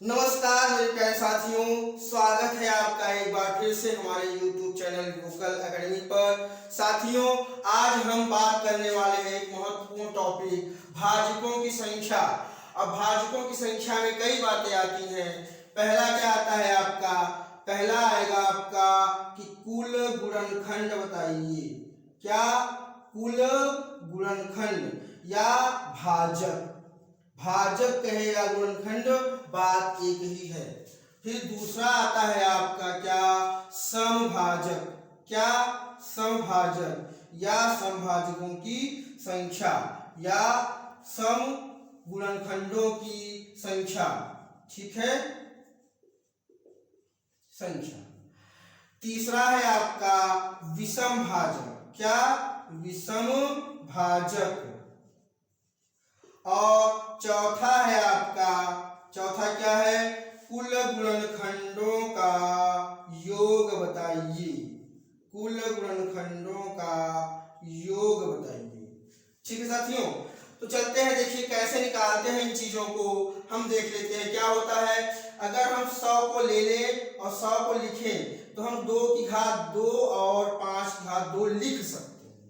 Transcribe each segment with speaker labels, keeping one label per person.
Speaker 1: नमस्कार मेरे प्यारे साथियों, स्वागत है आपका एक बार फिर से हमारे YouTube चैनल वोकल एकेडमी पर। साथियों, आज हम बात करने वाले हैं एक महत्वपूर्ण टॉपिक, भाजकों की संख्या। अब भाजकों की संख्या में कई बातें आती हैं। पहला क्या आता है आपका? पहला आएगा आपका कि कुल गुणनखंड बताइए। क्या? कुल गुणनखंड या भाजक। भाजक कहे या गुणनखंड, बात एक ही है। फिर दूसरा आता है आपका क्या? समभाजक। क्या? समभाजक या समभाजकों की संख्या या सम गुणनखंडों की संख्या। ठीक है, संख्या। तीसरा है आपका विषम भाजक। क्या? विषम भाजक। और चौथा है आपका, चौथा क्या है? कुल गुणनखंडों का योग बताइए। कुल गुणनखंडों का योग बताइए। ठीक है साथियों, तो चलते हैं, देखिए कैसे निकालते हैं इन चीजों को। हम देख लेते हैं क्या होता है। अगर हम 100 को ले लें और 100 को लिखें तो हम 2 की घात 2 और 5 की घात 2 लिख सकते हैं,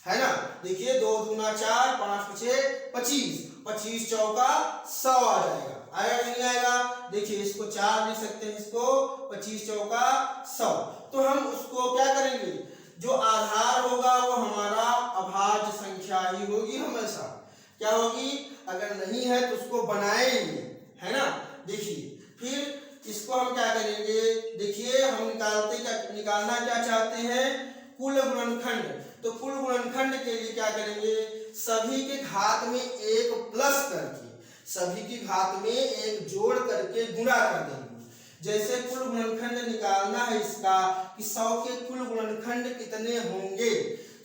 Speaker 1: है ना। देखिए 2 दूना 4, 5 पछे 25, 25 चौका 100 आ जाएगा। आएगा कि नहीं आएगा? देखिए इसको 4 लिख सकते हैं, इसको 25 चौका 100। तो हम उसको क्या करेंगे, जो आधार होगा वो हमारा अभाज्य संख्या ही होगी हमेशा। क्या होगी? अगर नहीं है तो उसको बनाएंगे, है ना। देखिए फिर इसको हम क्या करेंगे, देखिए हम निकालना क्या चाहते हैं? कुल गुणनखंड। तो कुल गुणनखंड के लिए क्या करेंगे, सभी के घात में एक प्लस करके, सभी की घात में एक जोड़ करके गुणा कर देंगे। जैसे कुल गुणनखंड निकालना है इसका कि 100 के कुल गुणनखंड कितने होंगे,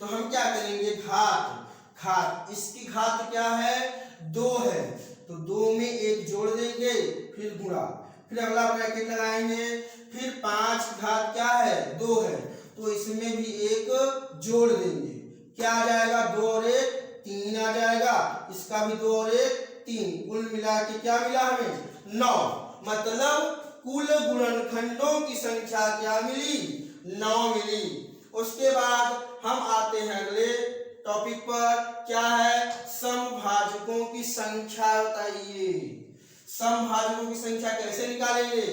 Speaker 1: तो हम क्या करेंगे, घात घात, इसकी घात क्या है? 2 है, तो 2 में एक जोड़ देंगे, फिर गुणा, फिर अगला ब्रैकेट लगाएंगे, फिर 5 की घात क्या है? 2 है, तो इसमें भी एक जोड़ देंगे। क्या आ जाएगा? 2 और 1 3 आ जाएगा, इसका भी 2 और 1 3, कुल मिला के क्या मिला हमें? 9। मतलब कुल गुणनखंडों की संख्या क्या मिली? 9 मिली। उसके बाद हम आते हैं अगले टॉपिक पर, क्या है? समभाजकों की संख्या बताइए। समभाजकों की संख्या कैसे निकालेंगे?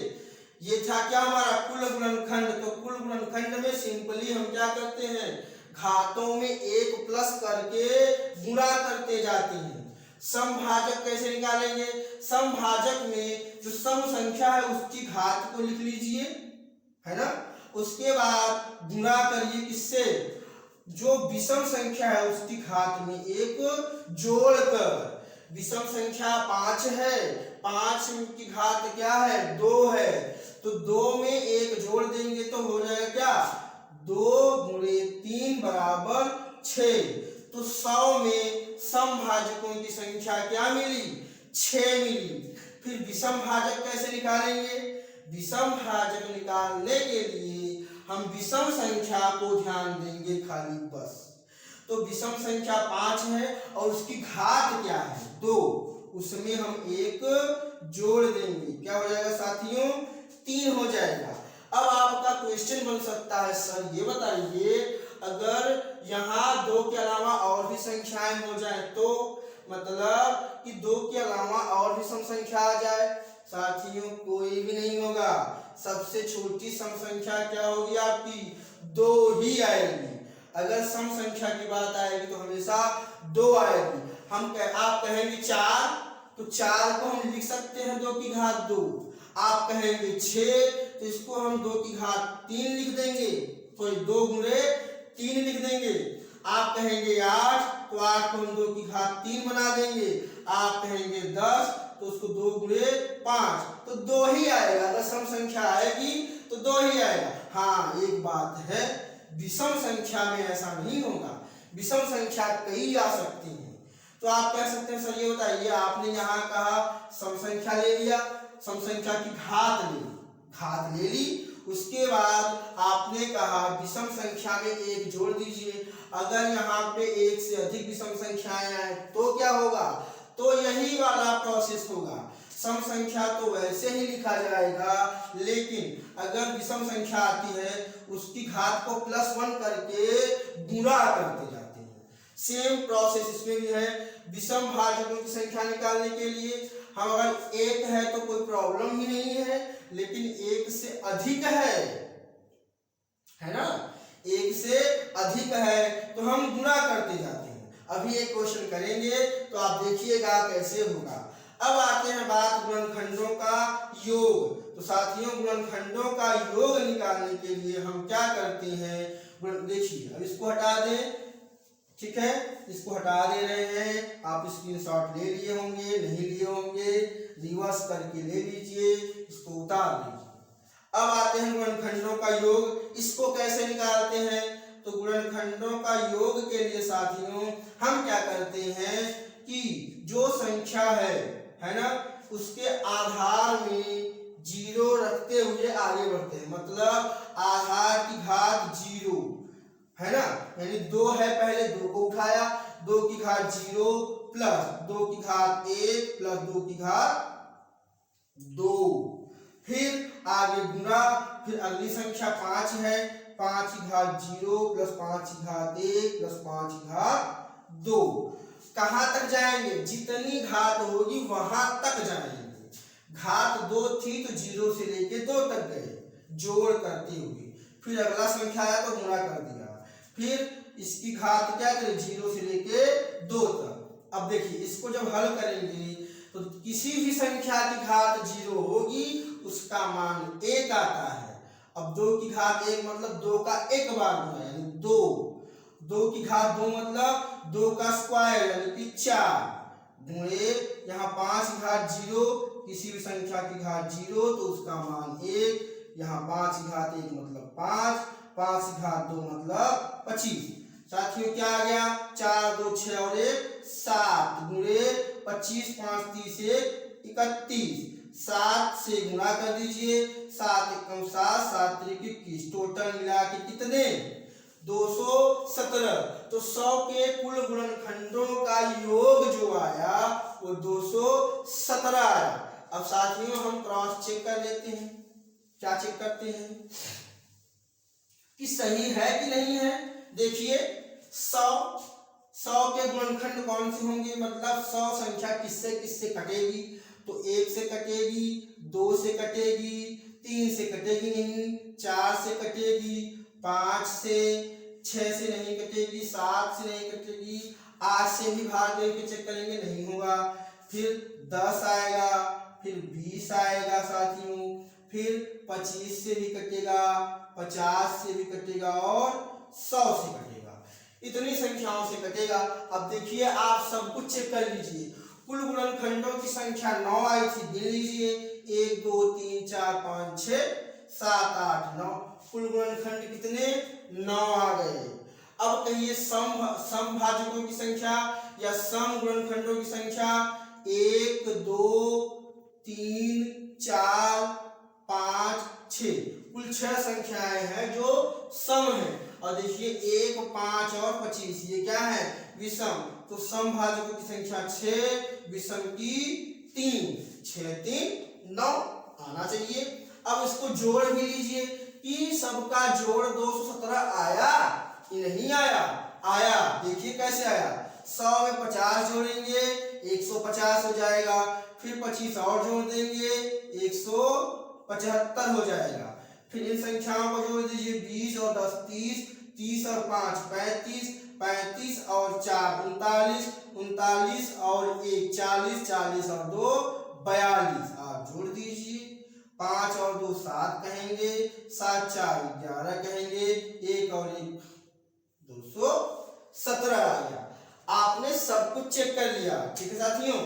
Speaker 1: ये था क्या हमारा? कुल गुणनखंड। तो कुल गुणनखंड में सिंपली हम क्या करते हैं, घातों में एक प्लस करके गुणा करते जाते हैं। समभाजक कैसे निकालेंगे? समभाजक में जो सम संख्या है उसकी घात को लिख लीजिए, है ना। उसके बाद गुणा करिए किससे? जो विषम संख्या है उसकी घात में एक जोड़कर। विषम संख्या 5 है, 5 की घात क्या है? 2 है, तो 2 में एक जोड़ देंगे तो हो जाएगा क्या? 2 गुणे 3 बराबर 6। तो 100 में समभाजकों की संख्या क्या मिली? 6 मिली। फिर विषम भाजक कैसे निकालेंगे? विषम भाजक निकालने के लिए हम विषम संख्या को ध्यान देंगे खाली, बस। तो विषम संख्या 5 है और उसकी घात क्या है? 2, उसमें हम एक जोड़ देंगे, क्या हो जाएगा साथियों? 3 हो जाएगा। अब आपका क्वेश्चन बन सकता है, सर ये बताइए, अगर यहाँ 2 के अलावा और भी संख्याएं हो जाए तो, मतलब कि 2 के अलावा और भी सम संख्या आ जाए, साथियों कोई भी नहीं होगा। सबसे छोटी सम संख्या क्या होगी आपकी? 2 ही आएगी। अगर सम संख्या की बात आएगी तो हमेशा 2 आएगी। आप कहेंगे 4, तो 4 को हम लिख सकते हैं 2 की घात 2। आप कहेंगे 6, तो इसको हम 2 की घात 3 लिख देंगे, तो 2 गुणे 3 लिख देंगे। आप कहेंगे 8, तो 8 को हम 2 की घात 3 बना देंगे। आप कहेंगे 10, तो उसको 2 गुणे 5, तो 2 ही आएगा। अगर सम संख्या आएगी तो 2 ही आएगा। हाँ, एक बात है, विषम संख्या में ऐसा नहीं होगा, विषम संख्या कई आ सकती है। तो आप कह सकते हैं, सर ये बताइए, आपने यहाँ कहा सम संख्या ले लिया, सम संख्या की घात ले ली, उसके बाद आपने कहा विषम संख्या में एक जोड़ दीजिए। अगर यहाँ पे एक से अधिक विषम संख्याएं आए तो क्या होगा? तो यही वाला प्रोसेस होगा। सम संख्या तो वैसे ही लिखा जाएगा, लेकिन अगर विषम संख्या आती है उसकी घात को +1 करके गुणा करते जाते हैं। सेम प्रोसेस इसमें भी है। विषम भाजकों की संख्या निकालने के लिए हम अगर 1 है तो कोई प्रॉब्लम ही नहीं है, लेकिन 1 से अधिक है ना, 1 से अधिक है तो हम गुणा करते जाते हैं। अभी एक क्वेश्चन करेंगे तो आप देखिएगा कैसे होगा। अब आते हैं बात गुणनखंडों का योग। तो साथियों गुणनखंडों का योग निकालने के लिए हम क्या करते हैं, देखिए अब इसको हटा दें, ठीक है, इसको हटा दे रहे हैं। आप स्क्रीनशॉट ले लिए होंगे, नहीं लिए होंगे, रिवर्स करके ले लीजिए, इसको उतार लीजिए। अब आते हैं गुणनखंडों का योग। इसको कैसे निकालते हैं, तो गुणनखंडों का योग के लिए साथियों हम क्या करते हैं कि जो संख्या है ना, उसके आधार में 0 रखते हुए आगे बढ़ते हैं। मतलब आधार की घात 0 है ना, यानी 2 है, पहले 2 को उठाया, 2 की घात 0 प्लस 2 की घात 1 प्लस 2 की घात 2, फिर आगे गुणा, फिर अगली संख्या 5 है, 5 की घात 0 प्लस 5 की घात 1 प्लस 5 की घात 2। कहां तक जाएंगे, जितनी घात होगी वहां तक जाएंगे। घात 2 थी तो 0 से लेके 2 तक गए जोड़ करते हुए, फिर अगला संख्या आया तो गुणा कर दिया, फिर इसकी घात क्या करें 0 से लेके 2 तक। अब देखिए इसको जब हल करेंगे तो किसी भी संख्या की घात 0 होगी उसका मान 1 आता है। अब 2 की घात 1 मतलब 2 का 1 बार गुना यानी 2, 2 की घात 2 मतलब 2 का स्क्वायर यानी कि 4 गुणे यहाँ 5 की घात 0, किसी भी संख्या की घात 0 तो उसका मान 1, यहाँ 5 की घात 1 मतलब 5, 5 की घात 2 मतलब 25। साथियों क्या आ गया, 4 2 6 और 1 7 गुणे 25 5 30 1 31, 7 से गुणा कर दीजिए, 7 एकम 7 7 त्रिक 21, टोटल मिला के कितने 217। तो 100 के कुल गुणनखंडों का योग जो आया वो 217 आया। अब साथियों हम क्रॉस चेक कर लेते हैं। क्या चेक करते हैं कि सही है कि नहीं है। देखिए 100 के गुणनखंड कौन से होंगे, मतलब 100 संख्या किससे किससे कटेगी, तो 1 से कटेगी, 2 से कटेगी, 3 से कटेगी नहीं, 4 से कटेगी, 5 से, 6 से नहीं कटेगी, 7 से नहीं कटेगी, 8 से भी भाग करके चेक करेंगे नहीं होगा, फिर 10 आएगा, फिर 20 आएगा साथियों, फिर 25 से भी कटेगा, 50 से भी कटेगा और 100 से कटेगा। इतनी संख्याओं से कटेगा। अब देखिए आप सब कुछ चेक कर लीजिए। कुल गुणनखंडों की संख्या 9 आई थी, गिन लीजिए 1 2 3 4 5 6 7 8 9, कुल गुणनखंड कितने 9 आ गए। अब कहिए सम भाजकों की संख्या या सम गुणनखंडों की संख्या 1 2 3 4 5 6, कुल 6 संख्याएं हैं जो सम है। और देखिए 1 5 और 25 ये क्या है विषम, तो सम भाजकों की संख्या 6, विषम की 3, 6 3 9 आना चाहिए। अब इसको जोड़ भी लीजिए कि सबका जोड़ 217 आया कि नहीं आया, आया। देखिए कैसे आया, 100 में 50 जोड़ेंगे 150 हो जाएगा, फिर 25 और जोड़ देंगे 175 हो जाएगा, फिर इन संख्याओं को जोड़ दीजिए 20 और 10 30, 30 और 5 35, 35 और 4 39, 39 और 1 40, 40 और 2 42, आप जोड़ दीजिए, 5 और 2 7 कहेंगे, 7 4 11 कहेंगे, 1 और 1 217 आ गया। आपने सब कुछ चेक कर लिया, ठीक है साथियों।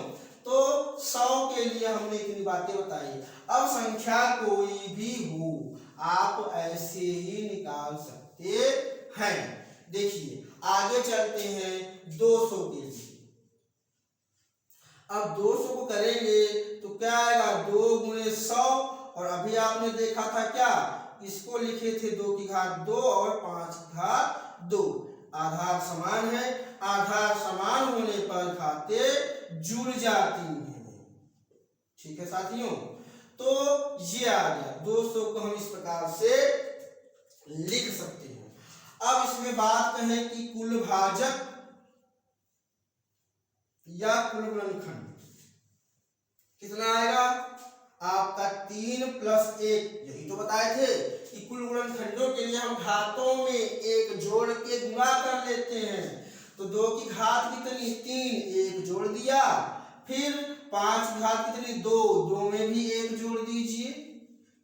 Speaker 1: तो 100 के लिए हमने इतनी बातें बताई। अब संख्या कोई भी हो आप ऐसे ही निकाल सकते हैं। देखिए आगे चलते हैं 200 के लिए। अब 200 को करेंगे तो क्या आएगा 2 गुणे 100, और अभी आपने देखा था क्या, इसको लिखे थे 2 की घात 2 और 5 की घात 2। आधार समान है, आधार समान होने पर खाते जुड़ जाती हैं, ठीक है साथियों, तो ये आ गया 200 को हम इस प्रकार से लिख सकते हैं। अब इसमें बात करें कि कुल भाजक या कुल गुणनखंड कितना आएगा आपका 3 + 1, यही तो बताए थे कि कुल गुणनखंडों के लिए हम घातों में एक जोड़ के गुणा कर लेते हैं। तो 2 की घात कितनी 3, एक जोड़ दिया, फिर 5 की घात कितनी 2, 2 में भी एक जोड़ दीजिए,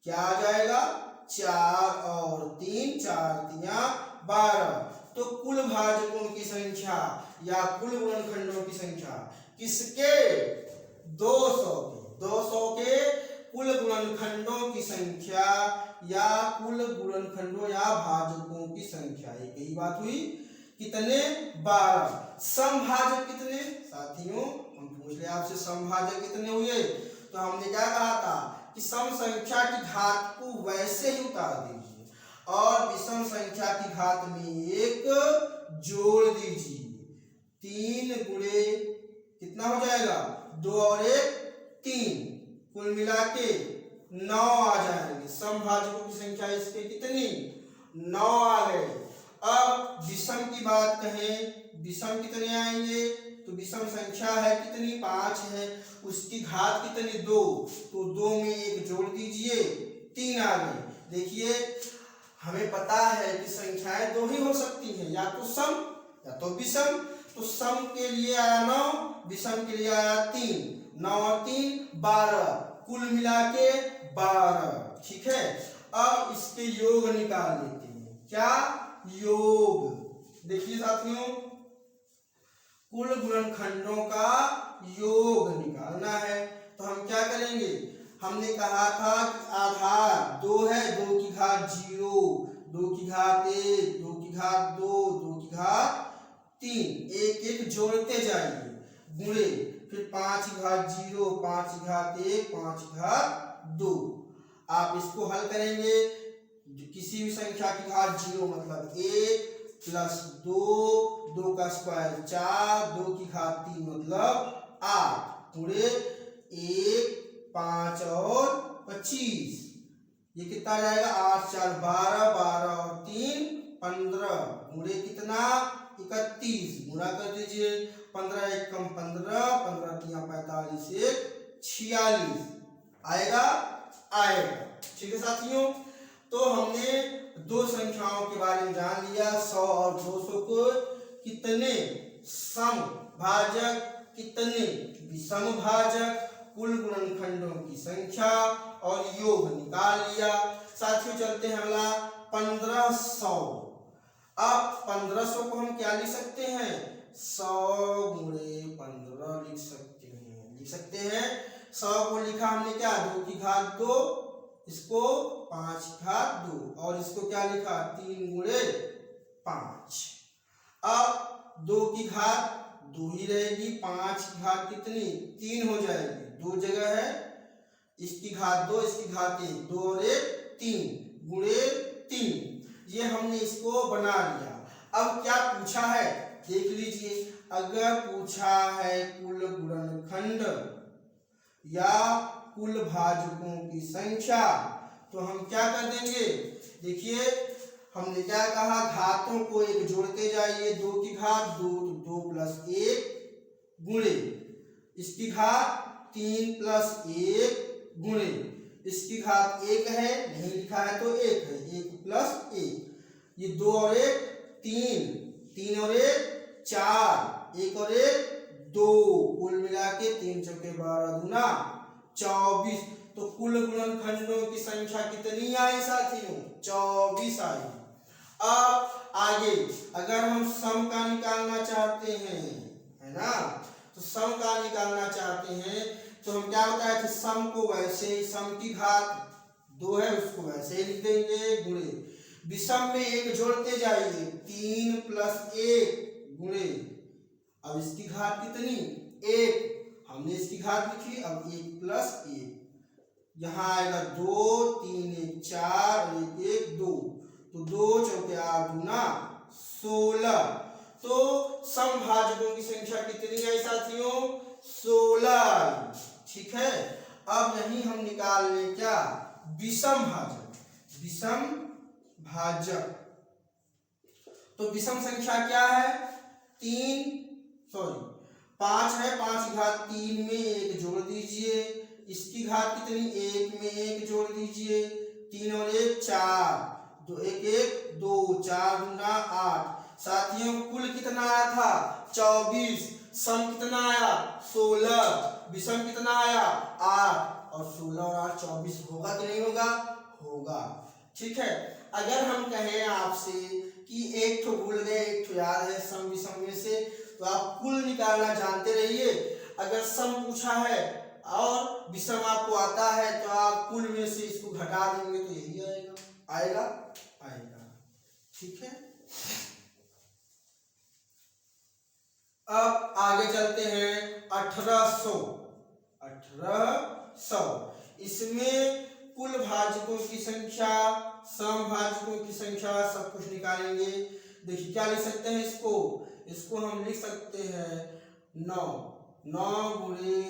Speaker 1: क्या आ जाएगा 4 और 3, 4 तिया 12। तो कुल भाजकों की संख्या या कुल गुणनखंडों की संख्या किसके 200 के कुल गुणनखंडों की संख्या या कुल गुणनखंडों या भाजकों की संख्या, एक ही बात हुई, कितने 12। समभाजक कितने साथियों, हम पूछ ले आपसे समभाजक कितने हुए, तो हमने क्या कहा था कि सम संख्या की घात को वैसे ही उतार दीजिए और विषम संख्या की घात में एक जोड़ दीजिए। 3 गुणे कितना हो जाएगा 2 और 1 3, कुल मिला के 9 आ जाएंगे। समभाजकों की संख्या इसके कितनी 9 आ गए। अब विषम की बात कहें, विषम कितने आएंगे, तो विषम संख्या है कितनी 5 है, उसकी घात कितनी 2, तो 2 में एक जोड़ दीजिए 3 आ गई। देखिए हमें पता है कि संख्याएं 2 ही हो सकती हैं, या तो सम या तो विषम। तो सम के लिए आया 9, विषम के लिए आया 3, 9 और 3 12, कुल मिला के 12। ठीक है, अब इसके योग निकाल लेते हैं। क्या योग, देखिए साथियों कुल गुणनखंडों का योग निकालना है, तो हम क्या करेंगे, हमने कहा था कि आधार 2 है, 2 की घात 0, 2 की घात 1, 2 की घात 2, 2 की घात 3, एक एक जोड़ते जाइए, गुणे, फिर 5 की घात 0, 5 की घात 1, 5 की घात 2। आप इसको हल करेंगे, किसी भी संख्या की घात 0 मतलब 1 + 2, 2 का स्क्वायर 4, 2 की घात 3 मतलब 8, गुणे 1, 5 और 25, ये कितना आ जाएगा 8 4 12, 12 और 3 15, गुणे कितना 31, गुणा कर दीजिए, 15 1 कम 15, 15 3 45, 1 46 आएगा आएगा। ठीक है साथियों, तो हमने दो संख्याओं के बारे में जान लिया, 100 और 200 को, कितने समभाजक कितने विषम भाजक, कुल गुणनखंडों की संख्या और योग निकाल लिया। साथियों चलते हैं अगला 1500। अब 1500 को हम क्या लिख सकते हैं, 100 गुणे 15 लिख सकते हैं। 100 को लिखा हमने क्या 2 की घात 2, इसको 5 की घात 2 और इसको क्या लिखा 3 गुणे 5। अब 2 की घात 2 ही रहेगी, 5 की घात कितनी 3 हो जाएगी, 2 जगह है, इसकी घात 2, इसकी घात 1, 2 और 1 3 गुणे 3, ये हमने इसको बना लिया। अब क्या पूछा है देख लीजिए, अगर पूछा है कुल गुणनखंड या कुल भाजकों की संख्या, तो हम क्या कर देंगे, देखिए हमने क्या कहा घातों को एक जोड़ते जाइए, 2 की घात 2, 2 + 1 गुणे, इसकी घात 3 + 1 गुणे, इसकी घात 1 है, नहीं लिखा है तो 1 है, 1 + 1, ये 2 और 1 3, 3 और 1 4, 1 और 1 2, कुल मिला के 3 चौके 12 दूना 24। तो कुल गुणनखंडों की संख्या कितनी आई साथियों 24 आई। अब आगे अगर हम सम का निकालना चाहते हैं, है ना, तो सम का निकालना चाहते हैं तो हम क्या बताए थे, सम को वैसे ही, सम की घात 2 है उसको वैसे ही लिख देंगे, गुणे विषम में एक जोड़ते जाइए, 3 + 1 गुणे, अब इसकी घात कितनी 1, हमने इसकी घात लिखी, अब 1 + 1, यहाँ आएगा 2, 3 1 4, 1 1 2, तो 2 चौके 8 दूना 16। तो समभाजकों की संख्या कितनी आई साथियों 16। ठीक है, अब यही हम निकाल लें क्या, विषम भाजक। विषम भाजक तो विषम संख्या क्या है, 5 है, 5 की घात 3 में 1 जोड़ दीजिए, इसकी घात कितनी, 1 में 1 जोड़ दीजिए, 3 और 1 4, 2 1 1 2, 4 गुना 8। साथियों कुल कितना आया था, 24, सम कितना आया, 16, विषम कितना आया, 8, और 16 और 8 24 होगा कि नहीं होगा, होगा। ठीक है, अगर हम कहें आपसे कि एक तो भूल गए एक तो याद है सम विषम में से, तो आप कुल निकालना जानते रहिए। अगर सम पूछा है और विषम आपको आता है तो आप कुल में से इसको घटा देंगे तो यही आएगा, आएगा आएगा। ठीक है, अब आगे चलते हैं 1800। इसमें कुल भाजकों की संख्या, सम भाजकों की संख्या सब कुछ निकालेंगे। देखिए क्या लिख सकते हैं इसको हम लिख सकते हैं 9 गुणे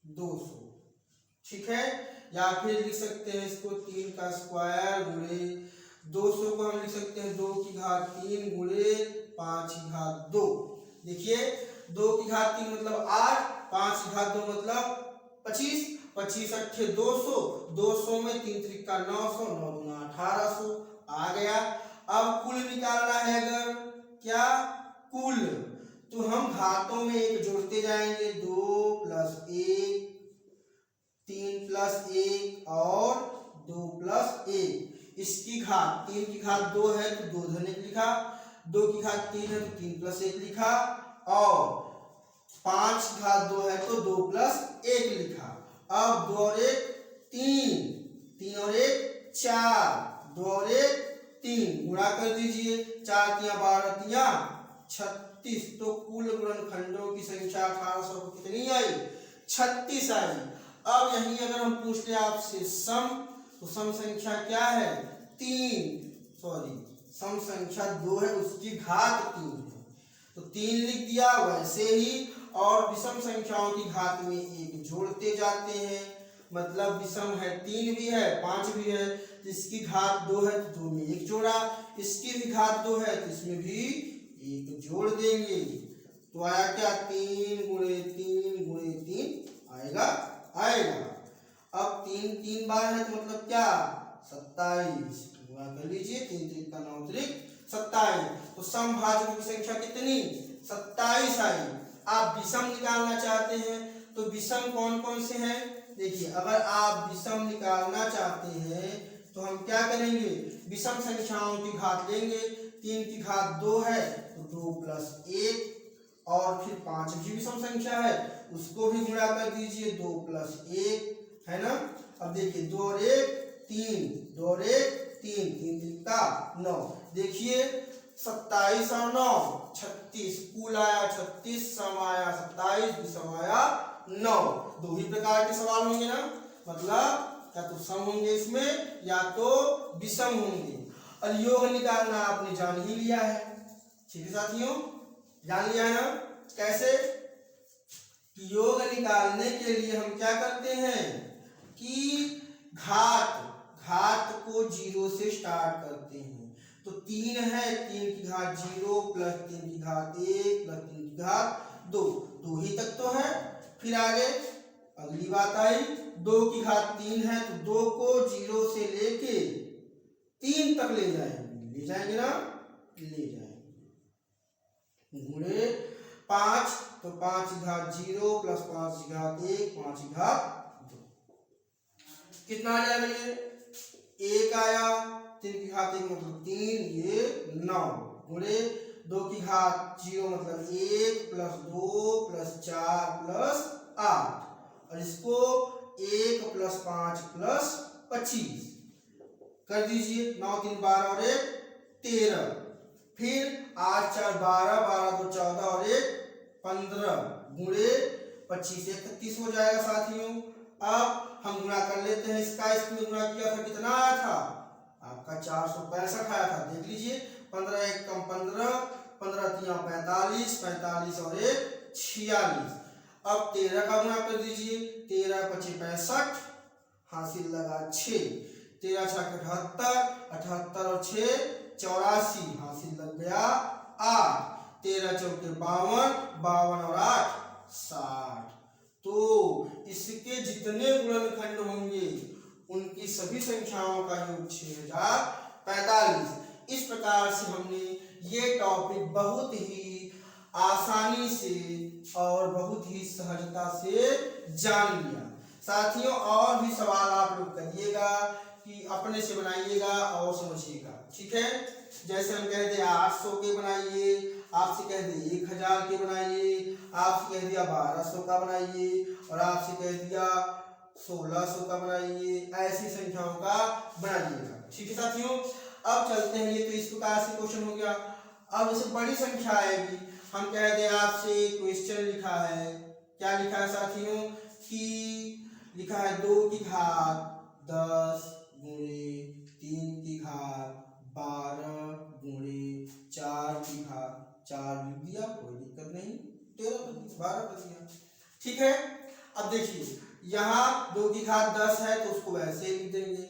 Speaker 1: 200। ठीक है, या फिर लिख सकते हैं इसको 3 का स्क्वायर गुणे 200 को हम लिख सकते हैं 2 की घात 3 गुणे 5 की घात 2। देखिए 2 की घात 3 मतलब 8, 5 की घात 2 मतलब 25, 25 अट्ठे 200, 200 में 3 त्रिका 900, 9 गुना 1800 आ गया। अब कुल निकालना है, अगर क्या कुल, तो हम घातों में 1 जोड़ते जाएंगे, 2 प्लस 1, 3 प्लस 1 और 2 प्लस 1। इसकी घात 3 की घात 2 है तो 2 धन 1 लिखा, 2 की घात 3 है तो 3 प्लस 1 लिखा, और 5 की घात 2 है तो 2 प्लस 1 लिखा। अब 2 और 1 3, 3 और 1 4, 2 और 1 3, गुणा कर दीजिए, 4 तिया 12 तिया 36, तो कुल गुणनखंडों की संख्या 1800 को कितनी आई, 36 आई। अब यही अगर हम पूछ ले आपसे सम, तो सम संख्या क्या है, 3, सम संख्या 2 है उसकी घात 3 है तो 3 लिख दिया। वैसे ही और विषम संख्याओं की घात में 1 जोड़ते जाते हैं, मतलब विषम है 3 भी है 5 भी है, तो इसकी घात 2 है तो 2 में 1 जोड़ा, इसकी भी घात 2 है तो इसमें भी 1 जोड़ देंगे, तो आया क्या 3 गुणे 3 गुणे 3 आएगा। अब 3 बार है तो मतलब क्या 27, गुणा कर लीजिए, 3 3 का 9 3 27, तो सम भाजकों की संख्या कितनी 27 आई। आप विषम निकालना चाहते हैं तो विषम कौन कौन से हैं, देखिए अगर आप विषम निकालना चाहते हैं तो हम क्या करेंगे, विषम संख्याओं की घात लेंगे, 3 की घात 2 है तो 2 प्लस 1, और फिर 5 भी विषम संख्या है उसको भी गुणा कर दीजिए, 2 प्लस 1 है ना। अब देखिए 2 और 1 3, 2 और 1 3, 3 3 का 9, देखिए 27 और 9 36, कुल आया 36, सम आया 27, विषम आया 9। दो ही प्रकार के सवाल होंगे ना, मतलब या तो सम होंगे इसमें या तो विषम होंगे। और योग निकालना आपने जान ही लिया है, ठीक है साथियों, जान लिया है ना कैसे, कि योग निकालने के लिए हम क्या करते हैं कि घात को 0 से स्टार्ट करते हैं। तो 3 है, 3 की घात 0 प्लस 3 की घात 1 प्लस 3 की घात 2, 2 ही तक तो है। फिर आगे अगली बात आई, 2 की घात 3 है तो 2 को 0 से लेके 3 तक ले जाएंगे ना, ले जाएंगे, गुणे 5, तो 5 की घात 0 प्लस 5 की घात 1 5 की घात 2, कितना आ जाएगा, ये 1 आया, 3 की घात 1 मतलब 3, ये 9, गुणे 2 की घात 0 मतलब 1 प्लस 2 प्लस 4 प्लस 8, और इसको 1 प्लस 5 प्लस 25 कर दीजिए, 9 3 12 और 1 13, फिर 8 4 12, 12 2 14 और 1 15, गुणे 25 31 हो जाएगा साथियों। अब हम गुणा कर लेते हैं, इसका इसमें गुणा किया था कितना आया था आपका 465 आया था, देख लीजिए, 15 1 कम 15, 15 3 45, 45 और 1 46। अब 13 का गुणा कर दीजिए, 13 पचे 65, हासिल लगा 6, 13 छक 78, 78 और 6 84, हासिल लग गया 8, 13 चौके 52, 52 और 8 60। तो इसके जितने गुणनखंड होंगे उनकी सभी संख्याओं का योग 6045। इस प्रकार से हमने ये टॉपिक बहुत ही आसानी से और बहुत ही सहजता से जान लिया। साथियों, और भी सवाल आप लोग करिएगा कि अपने से बनाइएगा और समझिएगा, ठीक है। जैसे हम कह दिया 800 के बनाइए, आपसे कह दिए 1000 के बनाइए, आपसे कह दिया 1200 का बनाइए, और आपसे कह दिया 1600 का बनाइए, ऐसी संख्याओं का बनाइएगा, ठीक है साथियों। अब चलते हैं, ये तो इस प्रकार से क्वेश्चन हो गया। अब जैसे बड़ी संख्या आएगी, हम कह दें आपसे क्वेश्चन लिखा है, क्या लिखा है साथियों कि लिखा है 2 की घात 10 गुणे 3 की घात 12 गुणे 4 की घात 4 लिख दिया, कोई दिक्कत नहीं, 12 कर दिया, ठीक है। अब देखिए यहाँ 2 की घात 10 है तो उसको वैसे ही लिख देंगे,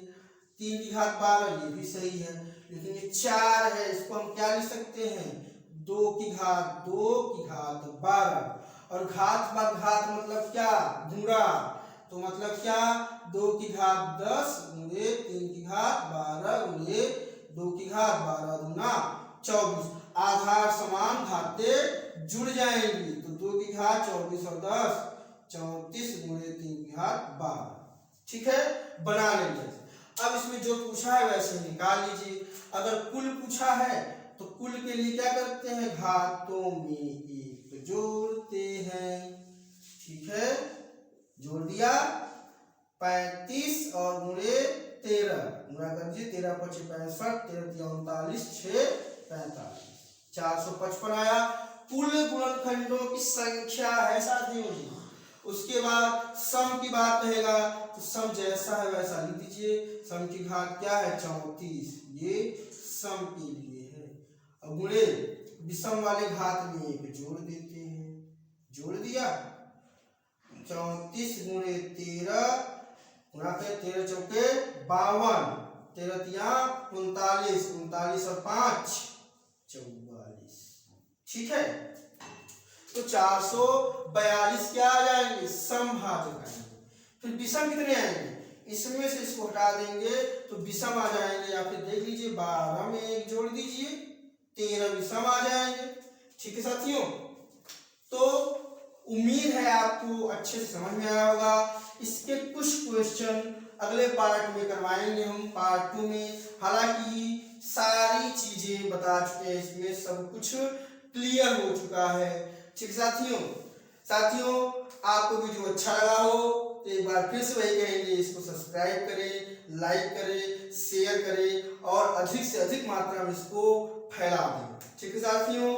Speaker 1: 3 की घात 12 ये भी सही है, लेकिन ये 4 है, इसको हम क्या लिख सकते हैं 2 की घात 12, और घात पर घात मतलब क्या गुणा, तो मतलब क्या 2 की घात 10 गुणे 3 की घात 12 गुणे 2 की घात 12 गुना 24, आधार समान घातें जुड़ जाएंगी, तो 2 की घात 24 और 10 34 गुणे 3 की घात 12, ठीक है, बना लेंगे। अब इसमें जो पूछा है वैसे निकाल लीजिए। अगर कुल पूछा है तो कुल के लिए क्या करते हैं, घातों में एक जोड़ते हैं, ठीक है, जोड़ दिया 35 और गुणे 13 गुणा कर दीजिए, 13 पचे 65, 13 39, 6 45, 455 आया। कुल गुणनखंडों की संख्या है साथियों जी। उसके बाद सम की बात कहेगा तो सम जैसा है वैसा लिख दीजिए, सम की घात क्या है 34, ये सम के लिए है। अब गुणे विषम वाले घात में एक जोड़ देते हैं, जोड़ दिया 34 गुणे 13 गुणा कर 13 चौके 52, 13 तिया 39, 39 और 5 44, ठीक है। तो 442 क्या आ जाएंगे, समभाजक आएंगे। फिर विषम कितने आएंगे, इसमें से इसको हटा देंगे तो विषम आ जाएंगे, या फिर देख लीजिए 12 में एक जोड़ दीजिए 13 विषम आ जाएंगे, ठीक है साथियों। तो उम्मीद है आपको अच्छे से समझ में आया होगा। इसके कुछ क्वेश्चन अगले पार्ट में करवाएंगे हम, पार्ट 2 में। हालांकि सारी चीजें बता चुके हैं, इसमें सब कुछ क्लियर हो चुका है, ठीक साथियों। साथियों, आपको वीडियो अच्छा लगा हो तो एक बार फिर से वही कहेंगे, इसको सब्सक्राइब करें, लाइक करें, शेयर करें और अधिक से अधिक मात्रा में इसको फैला दें, ठीक है साथियों।